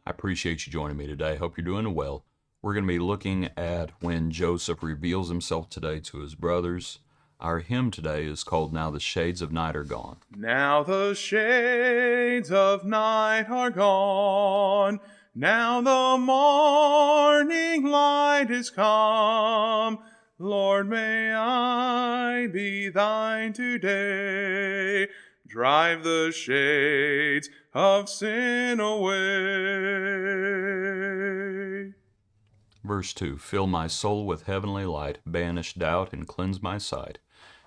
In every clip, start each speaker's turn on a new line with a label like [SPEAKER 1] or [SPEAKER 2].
[SPEAKER 1] I appreciate you joining me today. Hope you're doing well. We're going to be looking at when Joseph reveals himself today to his brothers. Our hymn today is called Now the Shades of Night Are Gone.
[SPEAKER 2] Now the shades of night are gone. Now the morning light is come. Lord, may I be thine today. Drive the shades of sin away.
[SPEAKER 1] Verse 2, Fill my soul with heavenly light, banish doubt and cleanse my sight.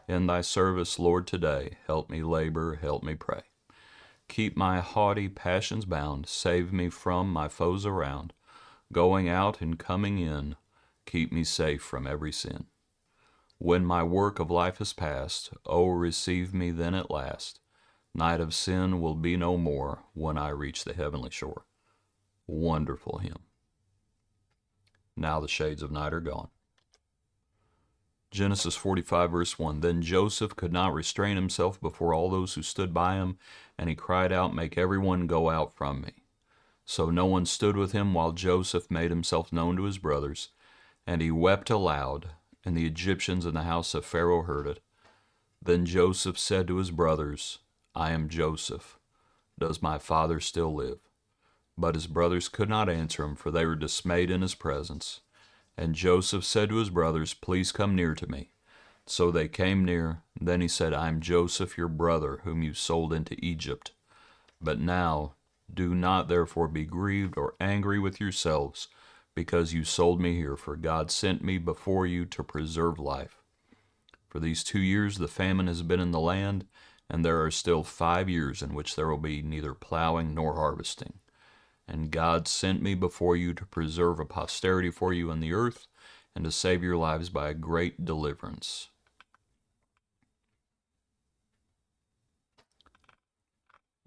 [SPEAKER 1] In thy service, Lord, today, help me labor, help me pray. Keep my haughty passions bound, save me from my foes around. Going out and coming in, keep me safe from every sin. When my work of life is past, oh, receive me then at last. Night of sin will be no more when I reach the heavenly shore. Wonderful hymn. Now the shades of night are gone. Genesis 45, verse 1, Then Joseph could not restrain himself before all those who stood by him, and he cried out, Make everyone go out from me. So no one stood with him while Joseph made himself known to his brothers, and he wept aloud, and the Egyptians in the house of Pharaoh heard it. Then Joseph said to his brothers, I am Joseph. Does my father still live? But his brothers could not answer him, for they were dismayed in his presence. And Joseph said to his brothers, Please come near to me. So they came near. Then he said, I am Joseph, your brother, whom you sold into Egypt. But now do not therefore be grieved or angry with yourselves, because you sold me here, for God sent me before you to preserve life. For these 2 years the famine has been in the land, and there are still 5 years in which there will be neither plowing nor harvesting. And God sent me before you to preserve a posterity for you in the earth, and to save your lives by a great deliverance.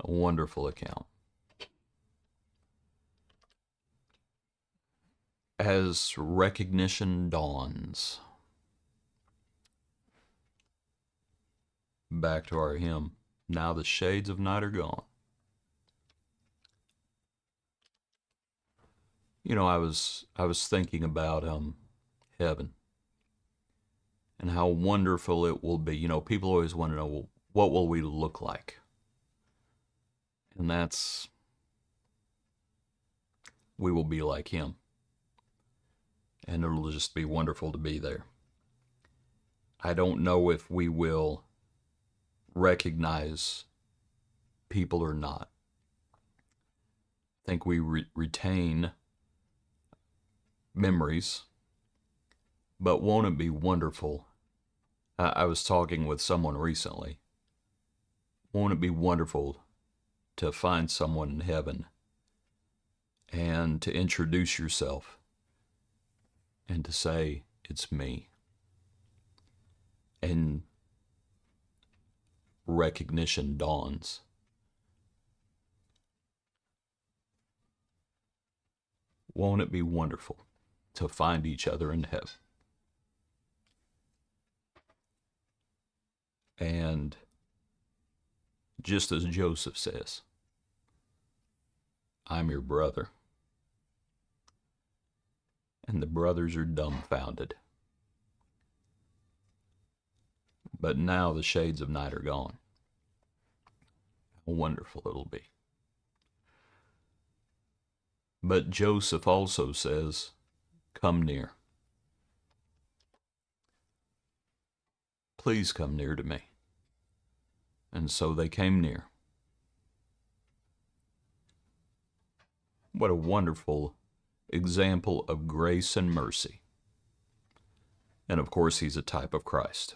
[SPEAKER 1] A wonderful account. As recognition dawns, back to our hymn, Now the shades of night are gone. You know, I was thinking about heaven and how wonderful it will be. You know, people always want to know, well, what will we look like? And we will be like him. And it'll just be wonderful to be there. I don't know if we will recognize people or not. I think we retain memories, but won't it be wonderful? I was talking with someone recently. Won't it be wonderful to find someone in heaven and to introduce yourself and to say, it's me? And recognition dawns. Won't it be wonderful to find each other in heaven? And just as Joseph says, I'm your brother. And the brothers are dumbfounded. But now the shades of night are gone. How wonderful it'll be. But Joseph also says, Come near. Please come near to me. And so they came near. What a wonderful example of grace and mercy. And of course, he's a type of Christ.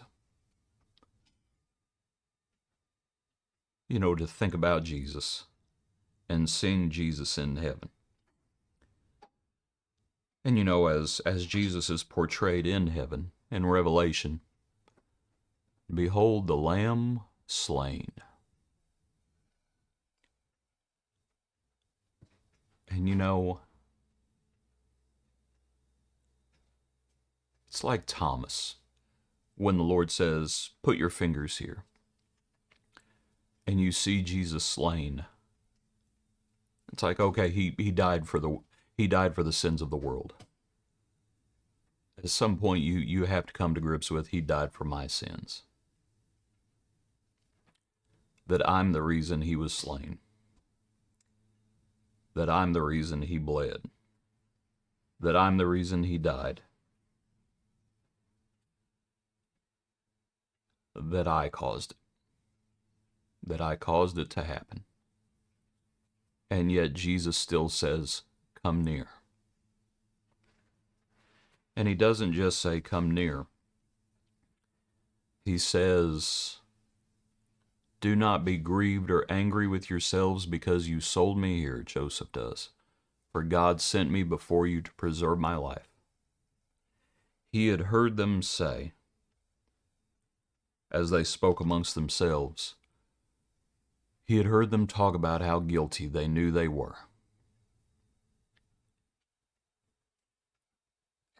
[SPEAKER 1] You know, to think about Jesus and seeing Jesus in heaven. And you know, as Jesus is portrayed in heaven, in Revelation, behold the Lamb slain. And you know, it's like Thomas, when the Lord says, put your fingers here, and you see Jesus slain. It's like, okay, he died for the sins of the world. At some point, you have to come to grips with he died for my sins. That I'm the reason he was slain. That I'm the reason he bled. That I'm the reason he died. That I caused it. That I caused it to happen. And yet Jesus still says, come near. And he doesn't just say, come near. He says, do not be grieved or angry with yourselves because you sold me here, Joseph does. For God sent me before you to preserve my life. He had heard them say, as they spoke amongst themselves, he had heard them talk about how guilty they knew they were.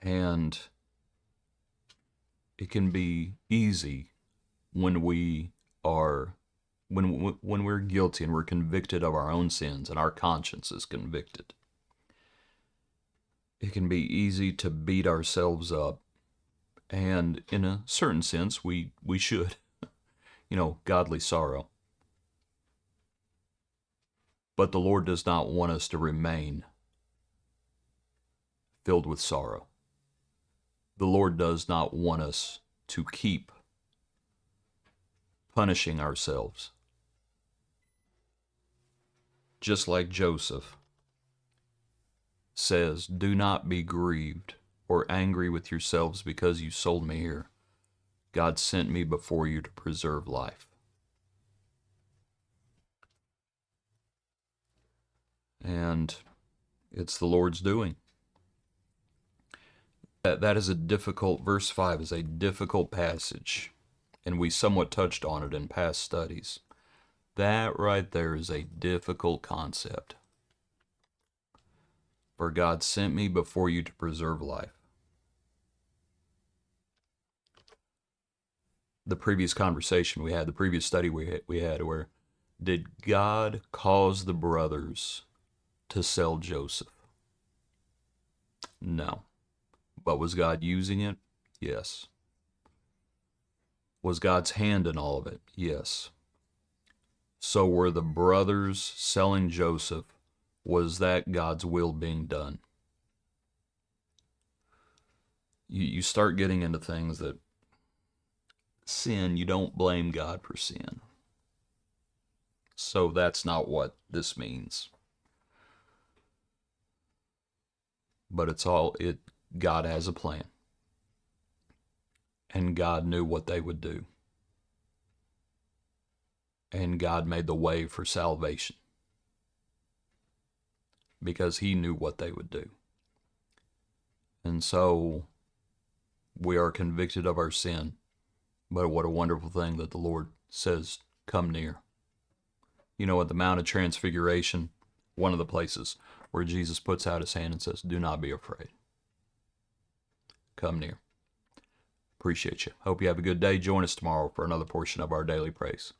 [SPEAKER 1] And it can be easy when we're guilty and we're convicted of our own sins and our conscience is convicted. It can be easy to beat ourselves up, and in a certain sense we should, godly sorrow. But the Lord does not want us to remain filled with sorrow. The Lord does not want us to keep punishing ourselves. Just like Joseph says, do not be grieved or angry with yourselves because you sold me here. God sent me before you to preserve life. And it's the Lord's doing. That is a difficult, verse 5 is a difficult passage, and we somewhat touched on it in past studies. That right there is a difficult concept. For God sent me before you to preserve life. The previous conversation we had, the previous study we had, where did God cause the brothers to sell Joseph? No. But was God using it? Yes. Was God's hand in all of it? Yes. So were the brothers selling Joseph, was that God's will being done? You start getting into things that sin, you don't blame God for sin. So that's not what this means. But God has a plan. And God knew what they would do. And God made the way for salvation. Because he knew what they would do. And so we are convicted of our sin. But what a wonderful thing that the Lord says, come near. At the Mount of Transfiguration, one of the places where Jesus puts out his hand and says, do not be afraid. Come near. Appreciate you. Hope you have a good day. Join us tomorrow for another portion of our daily praise.